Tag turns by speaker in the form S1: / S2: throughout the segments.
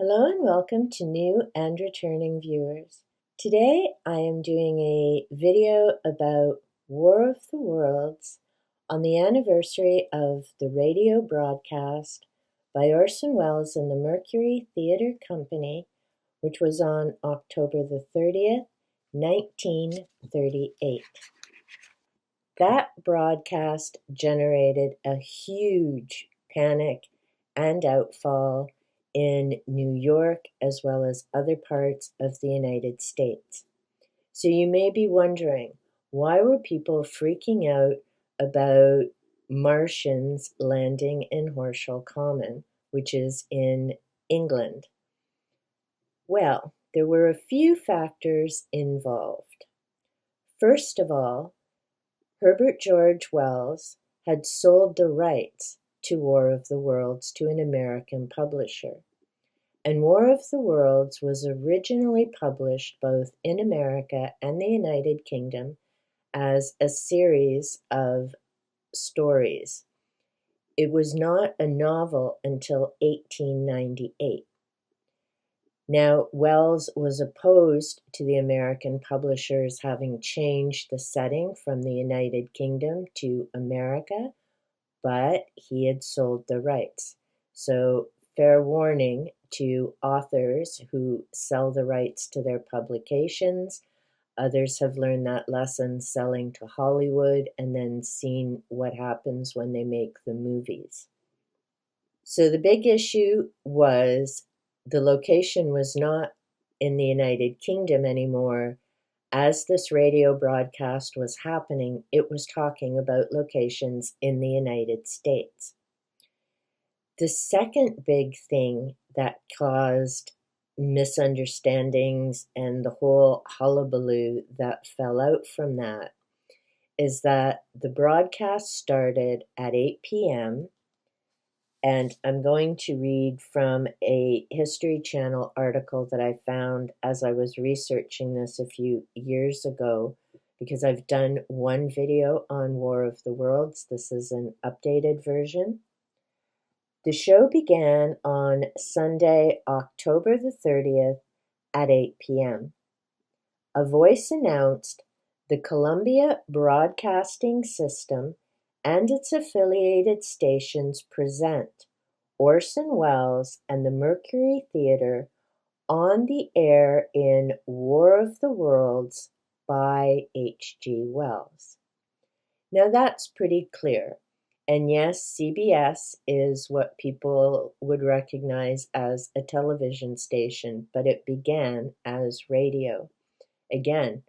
S1: Hello and welcome to new and returning viewers. Today I am doing a video about War of the Worlds on the anniversary of the radio broadcast by Orson Welles and the Mercury Theatre Company, which was on October the 30th, 1938. That broadcast generated a huge panic and outfall in New York as well as other parts of the United States. So you may be wondering, why were people freaking out about Martians landing in Horshall Common, which is in England? Well, there were a few factors involved. First of all, Herbert George Wells had sold the rights to War of the Worlds to an American publisher, and War of the Worlds was originally published both in America and the United Kingdom as a series of stories. It was not a novel until 1898. Now, Wells was opposed to the American publishers having changed the setting from the United Kingdom to America, but he had sold the rights. So, fair warning to authors who sell the rights to their publications. Others have learned that lesson selling to Hollywood and then seen what happens when they make the movies. So the big issue was the location was not in the United Kingdom anymore. As this radio broadcast was happening, it was talking about locations in the United States. The second big thing that caused misunderstandings and the whole hullabaloo that fell out from that is that the broadcast started at 8 p.m. And I'm going to read from a History Channel article that I found as I was researching this a few years ago, because I've done one video on War of the Worlds. This is an updated version. The show began on Sunday, October the 30th at 8 p.m. A voice announced, "The Columbia Broadcasting System and its affiliated stations present Orson Welles and the Mercury Theatre on the air in War of the Worlds by H.G. Wells." Now that's pretty clear. And yes, CBS is what people would recognize as a television station, but it began as radio. Again,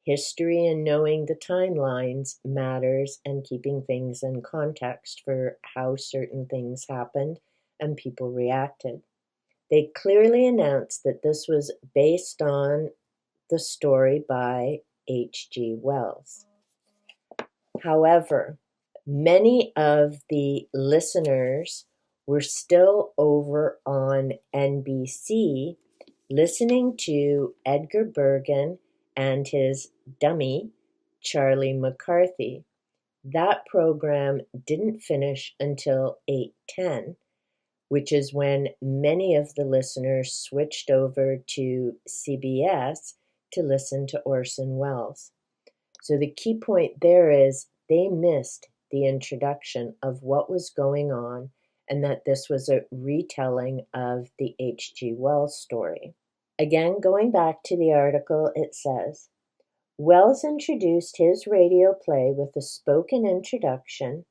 S1: history and knowing the timelines matters, and keeping things in context for how certain things happened and people reacted. They clearly announced that this was based on the story by H.G. Wells. However, many of the listeners were still over on NBC listening to Edgar Bergen and his dummy, Charlie McCarthy. That program didn't finish until 8:10, which is when many of the listeners switched over to CBS to listen to Orson Welles. So the key point there is they missed the introduction of what was going on, and that this was a retelling of the H.G. Wells story. Again, going back to the article, it says, Wells introduced his radio play with a spoken introduction,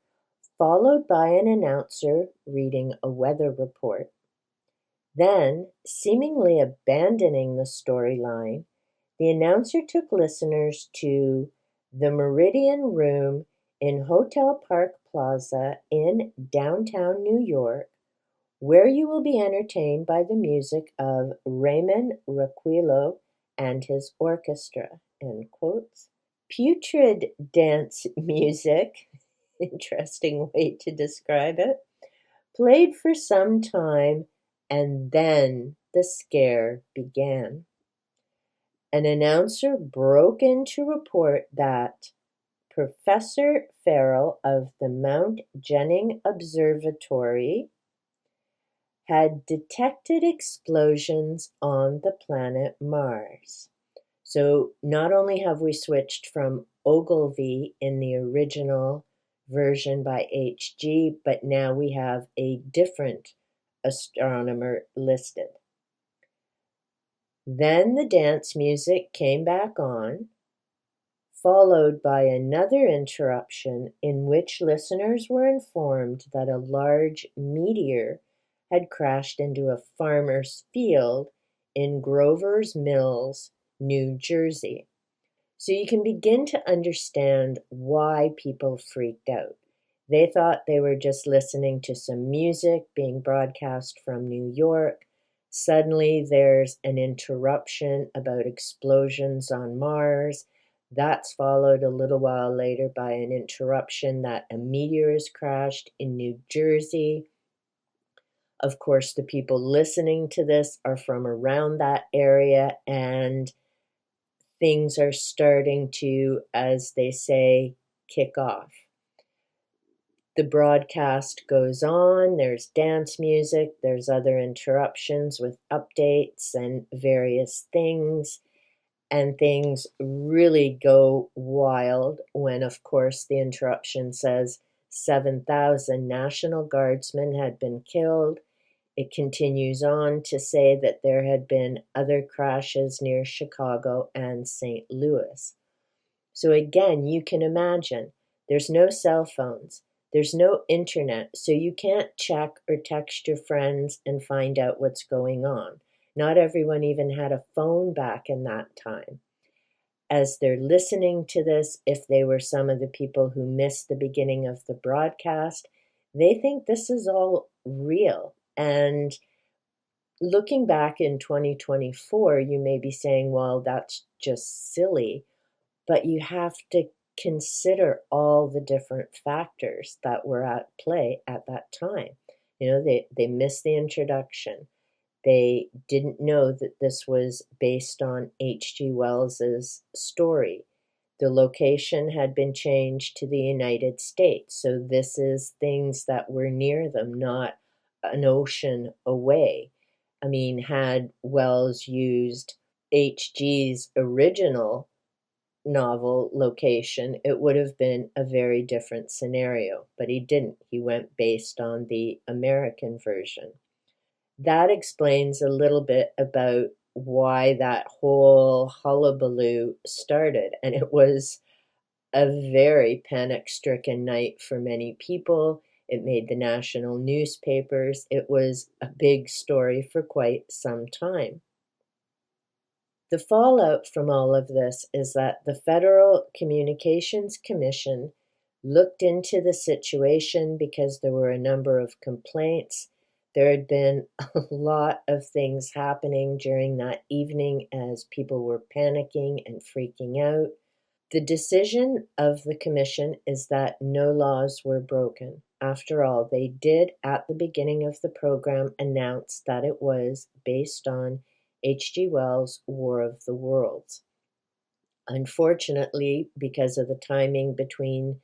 S1: followed by an announcer reading a weather report. Then, seemingly abandoning the storyline, the announcer took listeners to the Meridian Room in Hotel Park Plaza in downtown New York, where you will be entertained by the music of Raymond Requillo and his orchestra, end quotes. Putrid dance music, interesting way to describe it, played for some time, and then the scare began. An announcer broke in to report that Professor Farrell of the Mount Jennings Observatory had detected explosions on the planet Mars. So not only have we switched from Ogilvy in the original version by H.G., but now we have a different astronomer listed. Then the dance music came back on, followed by another interruption in which listeners were informed that a large meteor had crashed into a farmer's field in Grover's Mills, New Jersey. So you can begin to understand why people freaked out. They thought they were just listening to some music being broadcast from New York. Suddenly there's an interruption about explosions on Mars. That's followed a little while later by an interruption that a meteor has crashed in New Jersey. Of course, the people listening to this are from around that area, and things are starting to, as they say, kick off. The broadcast goes on, there's dance music, there's other interruptions with updates and various things, and things really go wild when, of course, the interruption says 7,000 National Guardsmen had been killed. It continues on to say that there had been other crashes near Chicago and St. Louis. So again, you can imagine there's no cell phones, there's no internet, so you can't check or text your friends and find out what's going on. Not everyone even had a phone back in that time. As they're listening to this, if they were some of the people who missed the beginning of the broadcast, they think this is all real. And looking back in 2024, you may be saying, well, that's just silly. But you have to consider all the different factors that were at play at that time. They missed the introduction. They didn't know that this was based on H.G. Wells's story. The location had been changed to the United States, so this is things that were near them, not an ocean away. I mean, had Wells used H.G.'s original novel location, it would have been a very different scenario, but he didn't. He went based on the American version. That explains a little bit about why that whole hullabaloo started. And it was a very panic-stricken night for many people. It made the national newspapers. It was a big story for quite some time. The fallout from all of this is that the Federal Communications Commission looked into the situation because there were a number of complaints. There had been a lot of things happening during that evening as people were panicking and freaking out. The decision of the commission is that no laws were broken. After all, they did at the beginning of the program announce that it was based on H.G. Wells' War of the Worlds. Unfortunately, because of the timing between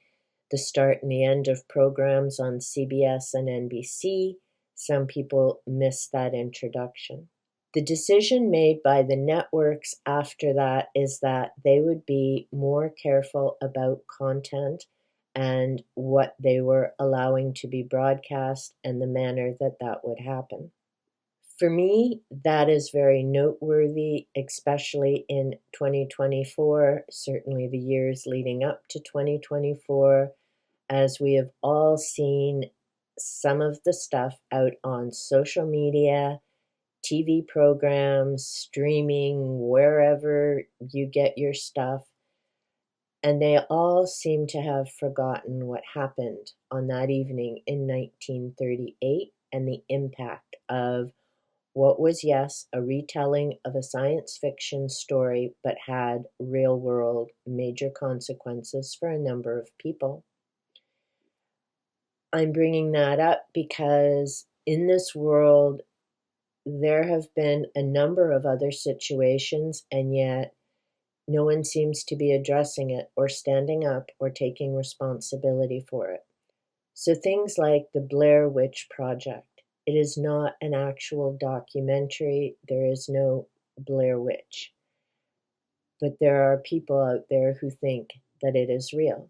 S1: the start and the end of programs on CBS and NBC, some people missed that introduction. The decision made by the networks after that is that they would be more careful about content and what they were allowing to be broadcast and the manner that that would happen. For me, that is very noteworthy, especially in 2024, certainly the years leading up to 2024, as we have all seen some of the stuff out on social media, TV programs, streaming, wherever you get your stuff. And they all seem to have forgotten what happened on that evening in 1938 and the impact of what was, yes, a retelling of a science fiction story, but had real world major consequences for a number of people. I'm bringing that up because in this world, there have been a number of other situations, and yet no one seems to be addressing it or standing up or taking responsibility for it. So things like the Blair Witch Project. It is not an actual documentary. There is no Blair Witch. But there are people out there who think that it is real.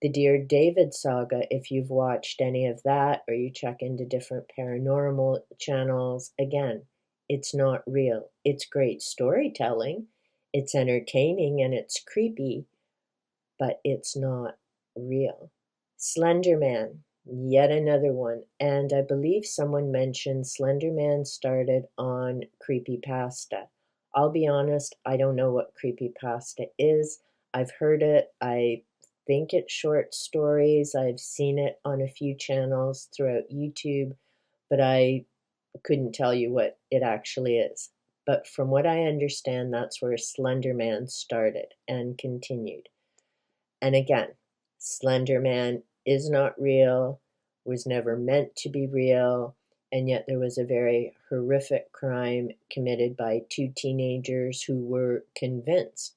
S1: The Dear David saga, if you've watched any of that or you check into different paranormal channels, again, it's not real. It's great storytelling, it's entertaining, and it's creepy, but it's not real. Slender Man, yet another one. And I believe someone mentioned Slender Man started on creepypasta. I'll be honest, I don't know what creepypasta is. I've heard it. I think it's short stories. I've seen it on a few channels throughout YouTube, but I couldn't tell you what it actually is. But from what I understand, that's where Slender Man started and continued. And again, Slender Man is not real, was never meant to be real, and yet there was a very horrific crime committed by two teenagers who were convinced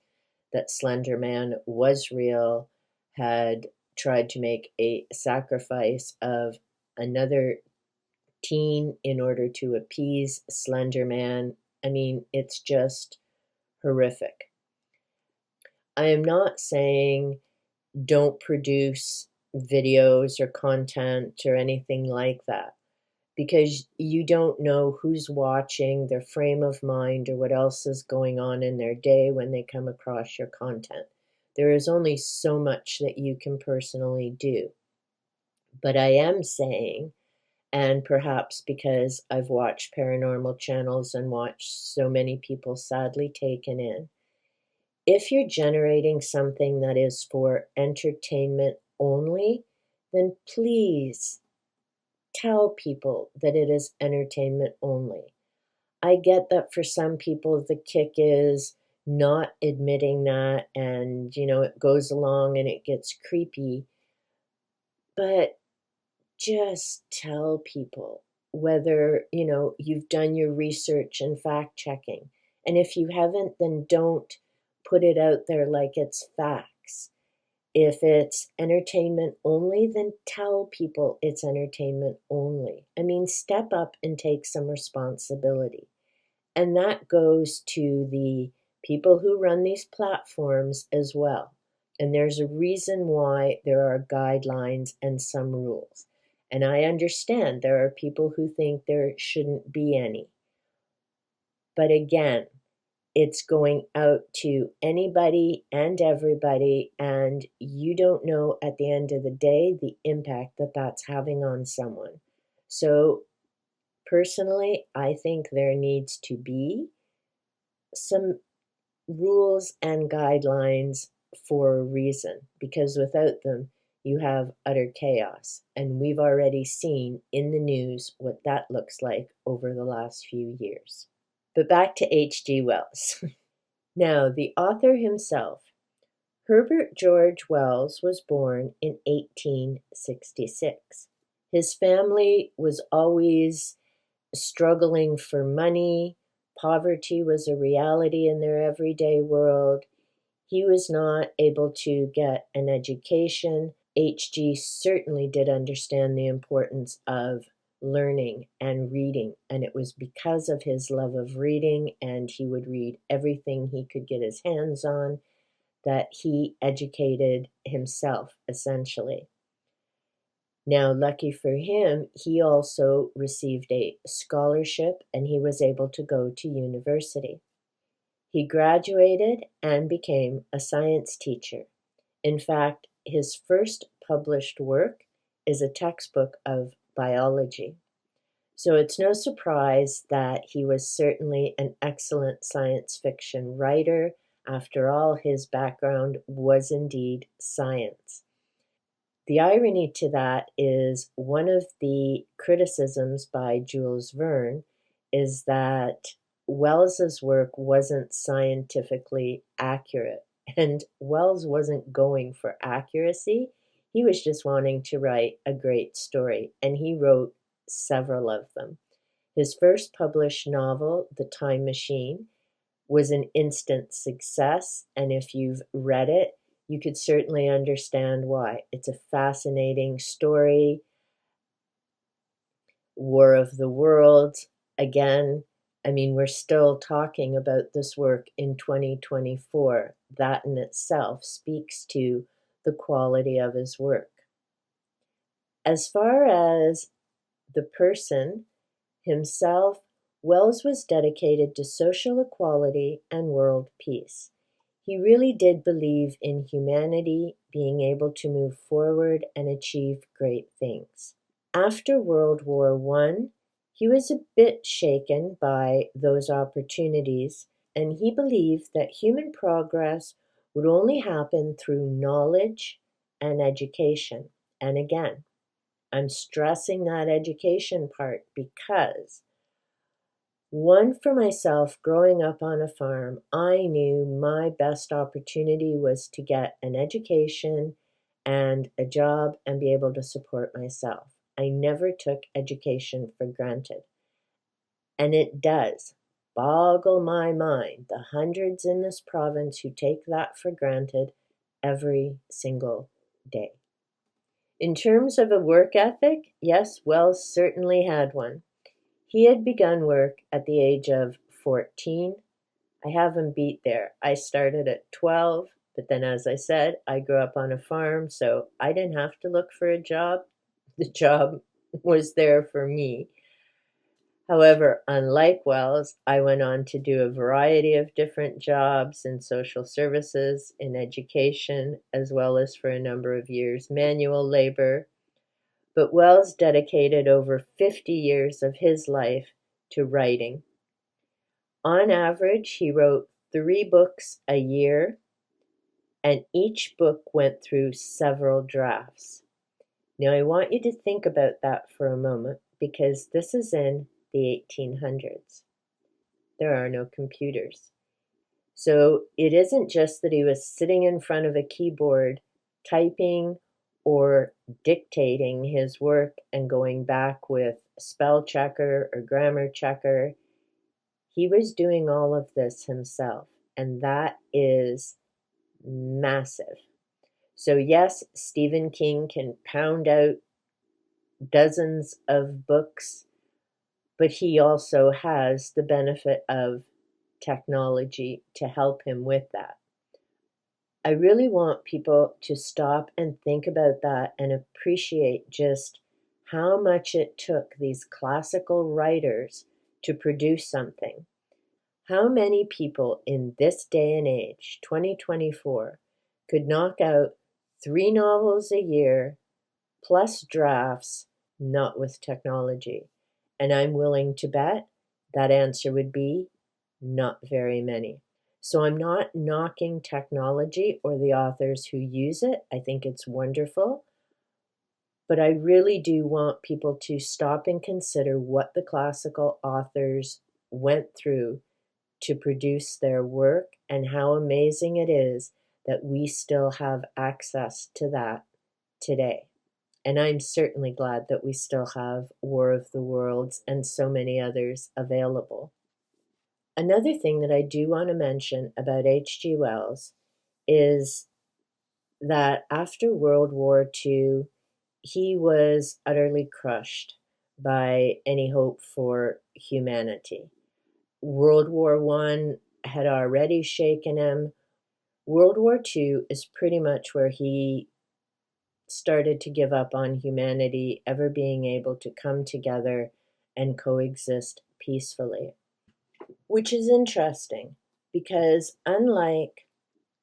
S1: that Slender Man was real, had tried to make a sacrifice of another teen in order to appease Slender Man. I mean, it's just horrific. I am not saying don't produce videos or content or anything like that because you don't know who's watching, their frame of mind, or what else is going on in their day when they come across your content. There is only so much that you can personally do. But I am saying, and perhaps because I've watched paranormal channels and watched so many people sadly taken in, if you're generating something that is for entertainment only, then please tell people that it is entertainment only. I get that for some people the kick is not admitting that, and it goes along and it gets creepy, but just tell people whether you've done your research and fact checking, and if you haven't, then don't put it out there like it's facts. If it's entertainment only, then tell people it's entertainment only. I mean, step up and take some responsibility. And that goes to the people who run these platforms as well. And there's a reason why there are guidelines and some rules. And I understand there are people who think there shouldn't be any. But again, it's going out to anybody and everybody, and you don't know at the end of the day the impact that that's having on someone. So personally, I think there needs to be some rules and guidelines for a reason, because without them, you have utter chaos. And we've already seen in the news what that looks like over the last few years. But back to H.G. Wells. Now, the author himself, Herbert George Wells, was born in 1866. His family was always struggling for money. Poverty was a reality in their everyday world. He was not able to get an education. H.G. certainly did understand the importance of learning and reading, and it was because of his love of reading, and he would read everything he could get his hands on, that he educated himself, essentially. Now, lucky for him, he also received a scholarship and he was able to go to university. He graduated and became a science teacher. In fact, his first published work is a textbook of biology. So it's no surprise that he was certainly an excellent science fiction writer. After all, his background was indeed science. The irony to that is one of the criticisms by Jules Verne is that Wells's work wasn't scientifically accurate. And Wells wasn't going for accuracy. He was just wanting to write a great story, and he wrote several of them. His first published novel, The Time Machine, was an instant success, and if you've read it, you could certainly understand why. It's a fascinating story. War of the Worlds, again, I mean, we're still talking about this work in 2024. That in itself speaks to the quality of his work. As far as the person himself, Wells was dedicated to social equality and world peace. He really did believe in humanity being able to move forward and achieve great things. After World War I, he was a bit shaken by those opportunities, and he believed that human progress would only happen through knowledge and education. And again, I'm stressing that education part because one, for myself, growing up on a farm, I knew my best opportunity was to get an education and a job and be able to support myself. I never took education for granted. And it does boggle my mind, the hundreds in this province who take that for granted every single day. In terms of a work ethic, yes, Wells certainly had one. He had begun work at the age of 14. I have him beat there. I started at 12, but then, as I said, I grew up on a farm, so I didn't have to look for a job. The job was there for me. However, unlike Wells, I went on to do a variety of different jobs in social services, in education, as well as for a number of years manual labor. But Wells dedicated over 50 years of his life to writing. On average, he wrote 3 books a year, and each book went through several drafts. Now, I want you to think about that for a moment because this is in the 1800s. There are no computers. So it isn't just that he was sitting in front of a keyboard typing or dictating his work and going back with spell checker or grammar checker. He was doing all of this himself, and that is massive. So yes, Stephen King can pound out dozens of books, but he also has the benefit of technology to help him with that. I really want people to stop and think about that and appreciate just how much it took these classical writers to produce something. How many people in this day and age, 2024, could knock out 3 novels a year plus drafts, not with technology? And I'm willing to bet that answer would be not very many. So I'm not knocking technology or the authors who use it. I think it's wonderful. But I really do want people to stop and consider what the classical authors went through to produce their work and how amazing it is that we still have access to that today. And I'm certainly glad that we still have War of the Worlds and so many others available. Another thing that I do want to mention about H.G. Wells is that after World War II, he was utterly crushed by any hope for humanity. World War I had already shaken him. World War II is pretty much where he started to give up on humanity ever being able to come together and coexist peacefully. Which is interesting because unlike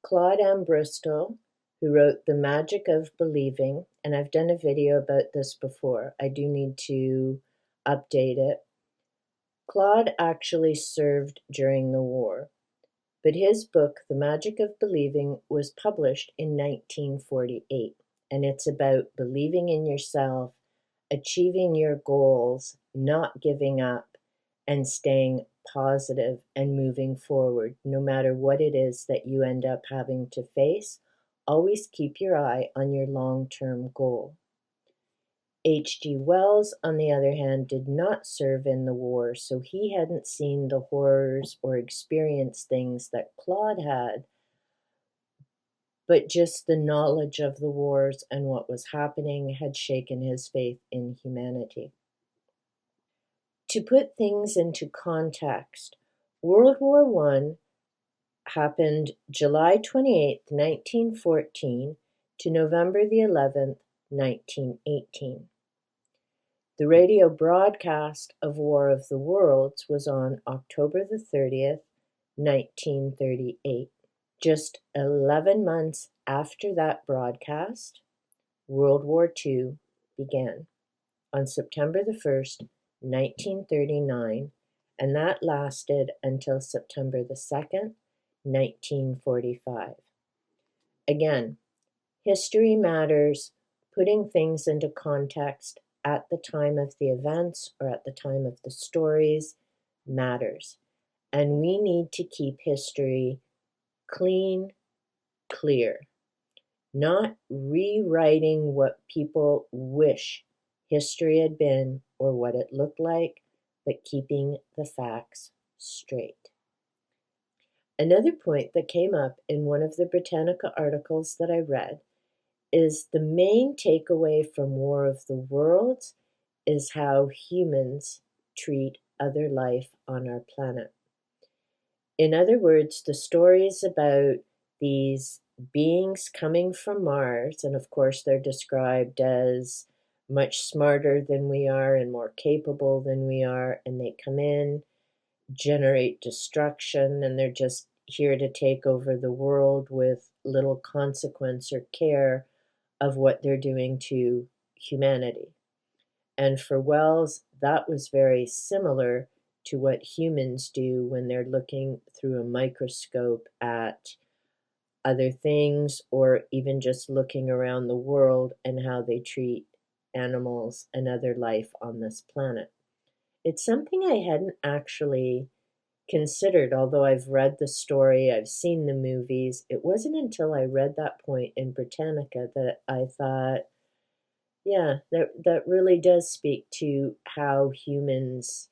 S1: Claude M. Bristol, who wrote The Magic of Believing, and I've done a video about this before, I do need to update it. Claude actually served during the war, but his book, The Magic of Believing, was published in 1948, and it's about believing in yourself, achieving your goals, not giving up, and staying positive and moving forward, no matter what it is that you end up having to face. Always keep your eye on your long-term goal. H.G. Wells, on the other hand, did not serve in the war, so he hadn't seen the horrors or experienced things that Claude had, but just the knowledge of the wars and what was happening had shaken his faith in humanity. To put things into context, World War I happened July 28th, 1914 to November the 11th, 1918. The radio broadcast of War of the Worlds was on October the 30th, 1938. Just 11 months after that broadcast, World War II began on September the 1st, 1939, and that lasted until September the 2nd, 1945. Again, history matters. Putting things into context at the time of the events or at the time of the stories matters. And we need to keep history clean, clear, not rewriting what people wish history had been or what it looked like, but keeping the facts straight. Another point that came up in one of the Britannica articles that I read is the main takeaway from War of the Worlds is how humans treat other life on our planet. In other words, the story is about these beings coming from Mars, and of course they're described as much smarter than we are and more capable than we are, and they come in, generate destruction, and they're just here to take over the world with little consequence or care of what they're doing to humanity. And for Wells, that was very similar to what humans do when they're looking through a microscope at other things, or even just looking around the world and how they treat animals and other life on this planet. It's something I hadn't actually considered, although I've read the story, I've seen the movies. It wasn't until I read that point in Britannica that I thought, yeah, that really does speak to how humans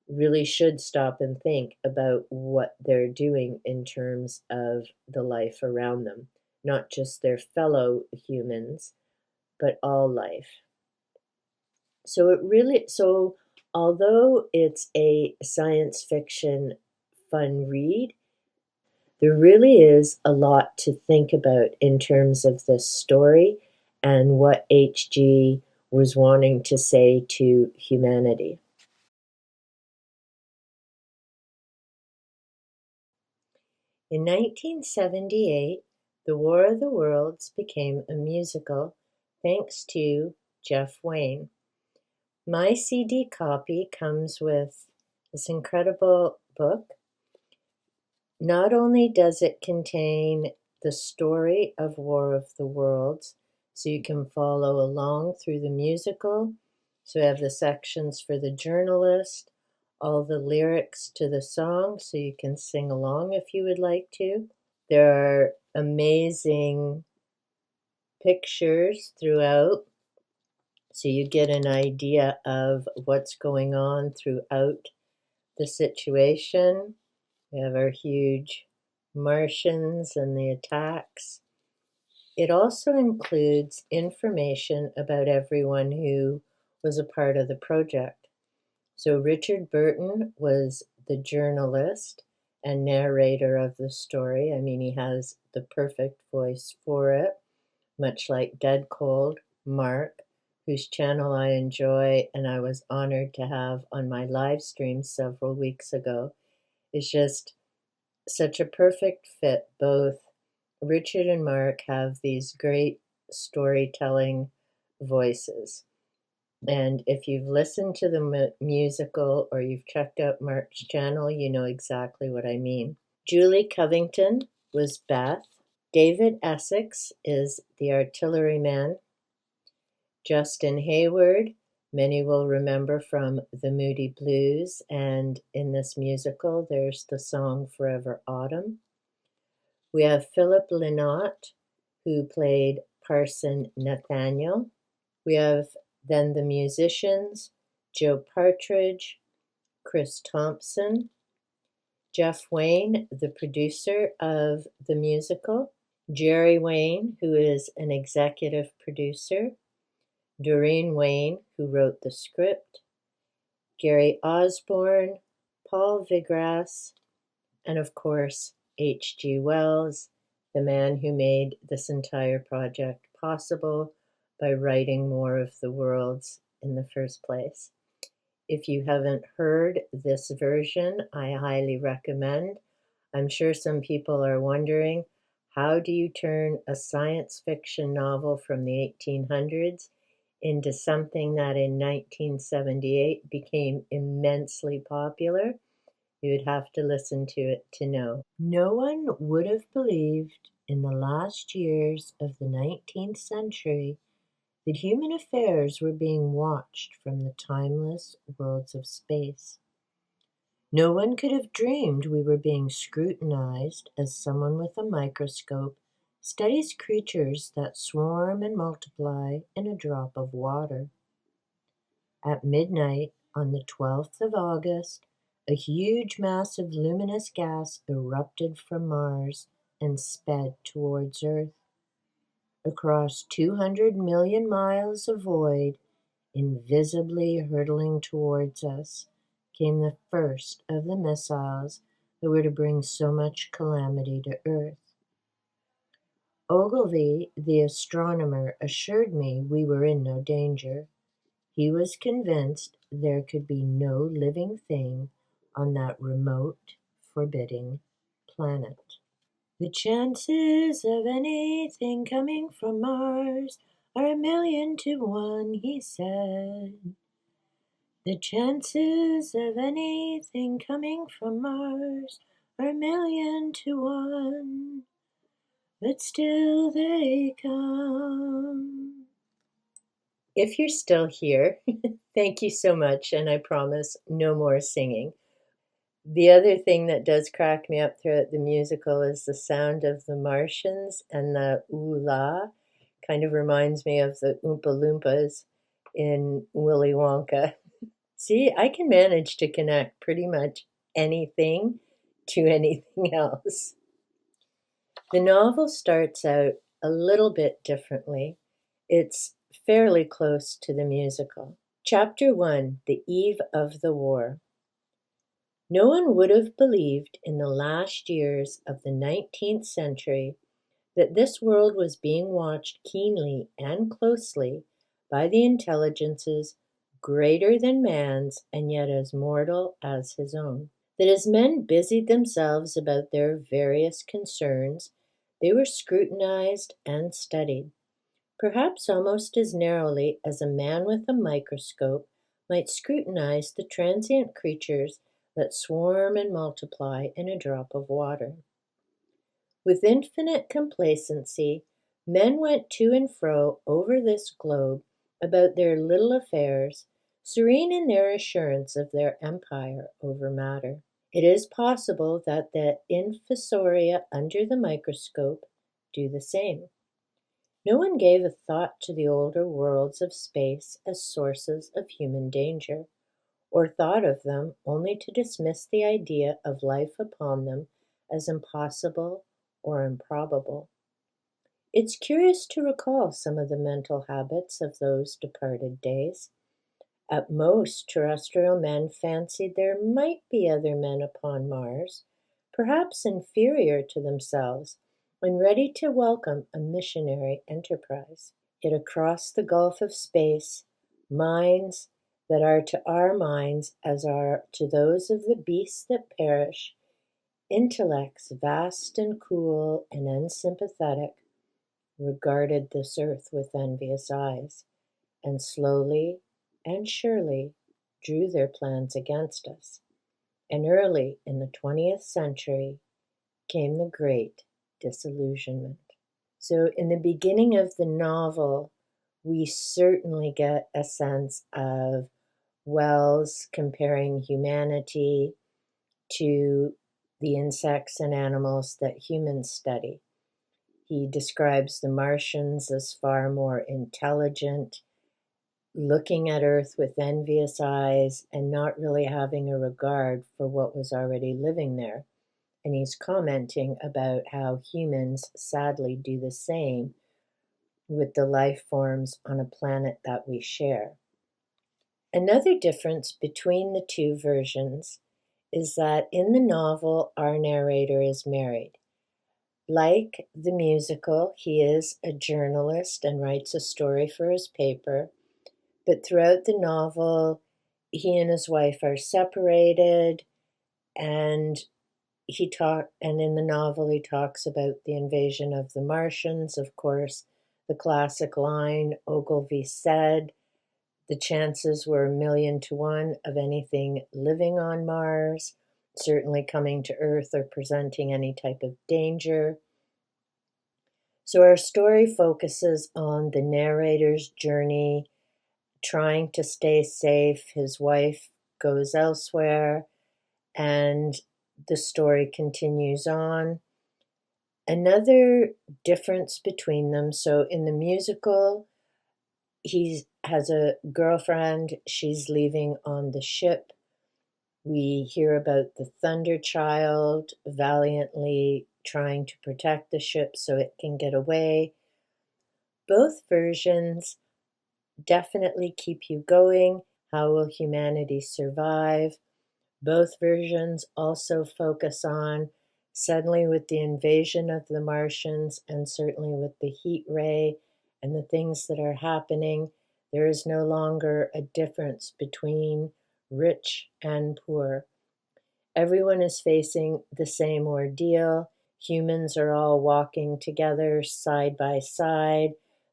S1: really should stop and think about what they're doing in terms of the life around them, not just their fellow humans, but all life. So although it's a science fiction fun read, there really is a lot to think about in terms of this story and what H.G. was wanting to say to humanity. In 1978, The War of the Worlds became a musical thanks to Jeff Wayne. My CD copy comes with this incredible book. Not only does it contain the story of War of the Worlds, so you can follow along through the musical. So we have the sections for the journalist, all the lyrics to the song, so you can sing along if you would like to. There are amazing pictures throughout, so you get an idea of what's going on throughout the situation. We have our huge Martians and the attacks. It also includes information about everyone who was a part of the project. So Richard Burton was the journalist and narrator of the story. I mean, he has the perfect voice for it, much like Dead Cold, Mark, whose channel I enjoy and I was honored to have on my live stream several weeks ago, is just such a perfect fit. Both Richard and Mark have these great storytelling voices. And if you've listened to the musical or you've checked out Mark's channel, you know exactly what I mean. Julie Covington was Beth. David Essex is the artilleryman. Justin Hayward, many will remember from The Moody Blues, and in this musical, there's the song Forever Autumn. We have Philip Lynott, who played Parson Nathaniel. We have then the musicians, Joe Partridge, Chris Thompson, Jeff Wayne, the producer of the musical, Jerry Wayne, who is an executive producer, Doreen Wayne, who wrote the script, Gary Osborne, Paul Vigras, and of course, H.G. Wells, the man who made this entire project possible by writing more of the worlds in the first place. If you haven't heard this version, I highly recommend. I'm sure some people are wondering, how do you turn a science fiction novel from the 1800s into something that in 1978 became immensely popular? You would have to listen to it to know. No one would have believed in the last years of the 19th century that human affairs were being watched from the timeless worlds of space. No one could have dreamed we were being scrutinized as someone with a microscope studies creatures that swarm and multiply in a drop of water. At midnight on the 12th of August, a huge mass of luminous gas erupted from Mars and sped towards Earth. Across 200 million miles of void, invisibly hurtling towards us, came the first of the missiles that were to bring so much calamity to Earth. Ogilvy, the astronomer, assured me we were in no danger. He was convinced there could be no living thing on that remote, forbidding planet. The chances of anything coming from Mars are 1,000,000 to 1, he said. The chances of anything coming from Mars are 1,000,000 to 1, but still they come. If you're still here, thank you so much, and I promise no more singing. The other thing that does crack me up throughout the musical is the sound of the Martians, and the ooh-la kind of reminds me of the Oompa Loompas in Willy Wonka. See, I can manage to connect pretty much anything to anything else. The novel starts out a little bit differently. It's fairly close to the musical. Chapter 1, The Eve of the War. No one would have believed in the last years of the 19th century that this world was being watched keenly and closely by the intelligences greater than man's and yet as mortal as his own. That as men busied themselves about their various concerns, they were scrutinized and studied, perhaps almost as narrowly as a man with a microscope might scrutinize the transient creatures that swarm and multiply in a drop of water. With infinite complacency, men went to and fro over this globe about their little affairs, serene in their assurance of their empire over matter. It is possible that the infusoria under the microscope do the same. No one gave a thought to the older worlds of space as sources of human danger, or thought of them only to dismiss the idea of life upon them as impossible or improbable. It's curious to recall some of the mental habits of those departed days. At most, terrestrial men fancied there might be other men upon Mars, perhaps inferior to themselves, and ready to welcome a missionary enterprise. Yet across the gulf of space, minds that are to our minds as are to those of the beasts that perish, intellects vast and cool and unsympathetic, regarded this earth with envious eyes, and slowly and surely drew their plans against us. And early in the 20th century came the great disillusionment. So in the beginning of the novel, we certainly get a sense of Wells comparing humanity to the insects and animals that humans study. He describes the Martians as far more intelligent, looking at Earth with envious eyes, and not really having a regard for what was already living there. And he's commenting about how humans sadly do the same with the life forms on a planet that we share. Another difference between the two versions is that in the novel, our narrator is married. Like the musical, he is a journalist and writes a story for his paper, but throughout the novel, he and his wife are separated, and and in the novel he talks about the invasion of the Martians, of course, the classic line Ogilvy said, the chances were 1,000,000 to 1 of anything living on Mars, certainly coming to Earth or presenting any type of danger. So our story focuses on the narrator's journey, trying to stay safe. His wife goes elsewhere, and the story continues on. Another difference between them, so in the musical, he has a girlfriend, she's leaving on the ship. We hear about the Thunder Child valiantly trying to protect the ship so it can get away. Both versions definitely keep you going. How will humanity survive? Both versions also focus on, suddenly with the invasion of the Martians and certainly with the heat ray and the things that are happening, there is no longer a difference between rich and poor. Everyone is facing the same ordeal. Humans are all walking together side by side,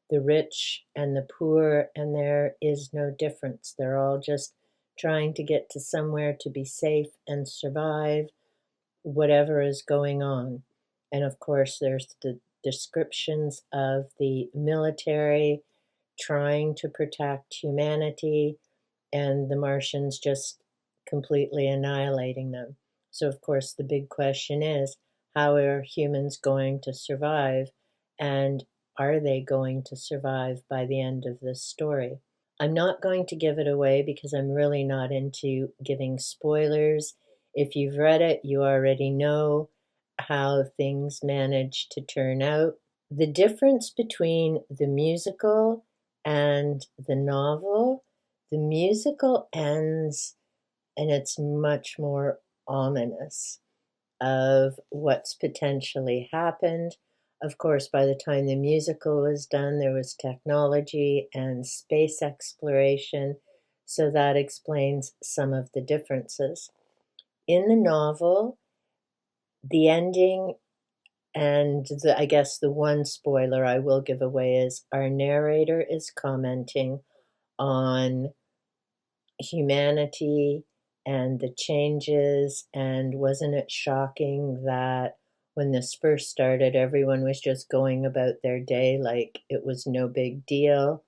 S1: the rich and the poor, and there is no difference. They're all just trying to get to somewhere to be safe and survive whatever is going on. And of course, there's the descriptions of the military trying to protect humanity and the Martians just completely annihilating them. So, of course, the big question is, how are humans going to survive? And are they going to survive by the end of this story? I'm not going to give it away because I'm really not into giving spoilers. If you've read it, you already know how things manage to turn out. The difference between the musical and the novel, the musical ends and it's much more ominous of what's potentially happened. Of course, by the time the musical was done, there was technology and space exploration, so that explains some of the differences. In the novel, the ending and I guess the one spoiler I will give away is our narrator is commenting on humanity and the changes. And wasn't it shocking that when this first started, everyone was just going about their day like it was no big deal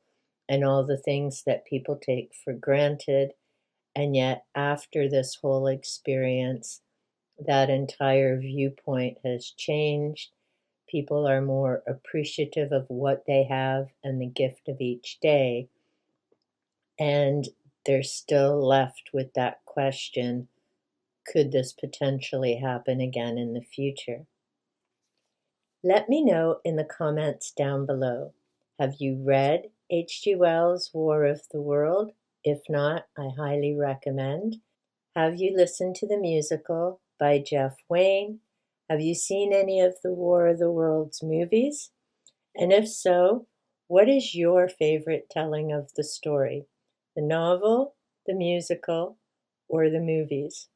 S1: and all the things that people take for granted. And yet, after this whole experience, that entire viewpoint has changed. People are more appreciative of what they have and the gift of each day. And they're still left with that question, could this potentially happen again in the future? Let me know in the comments down below. Have you read H.G. Wells' War of the World? If not, I highly recommend. Have you listened to the musical by Jeff Wayne? Have you seen any of the War of the Worlds movies? And if so, what is your favorite telling of the story? The novel, the musical, or the movies?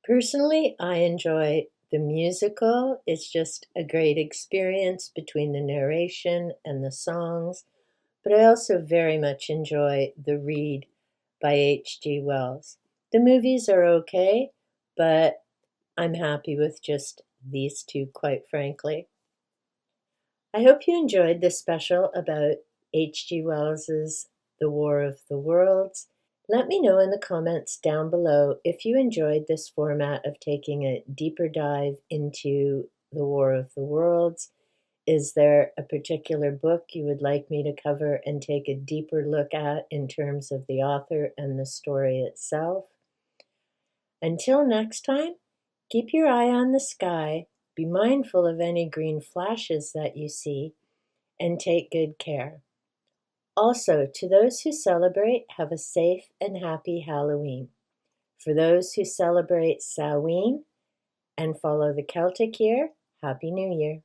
S1: Personally, I enjoy the musical. It's just a great experience between the narration and the songs, but I also very much enjoy the read by H.G. Wells. The movies are okay, but I'm happy with just these two, quite frankly. I hope you enjoyed this special about H.G. Wells's The War of the Worlds. Let me know in the comments down below if you enjoyed this format of taking a deeper dive into The War of the Worlds. Is there a particular book you would like me to cover and take a deeper look at in terms of the author and the story itself? Until next time, keep your eye on the sky, be mindful of any green flashes that you see, and take good care. Also, to those who celebrate, have a safe and happy Halloween. For those who celebrate Samhain and follow the Celtic year, Happy New Year.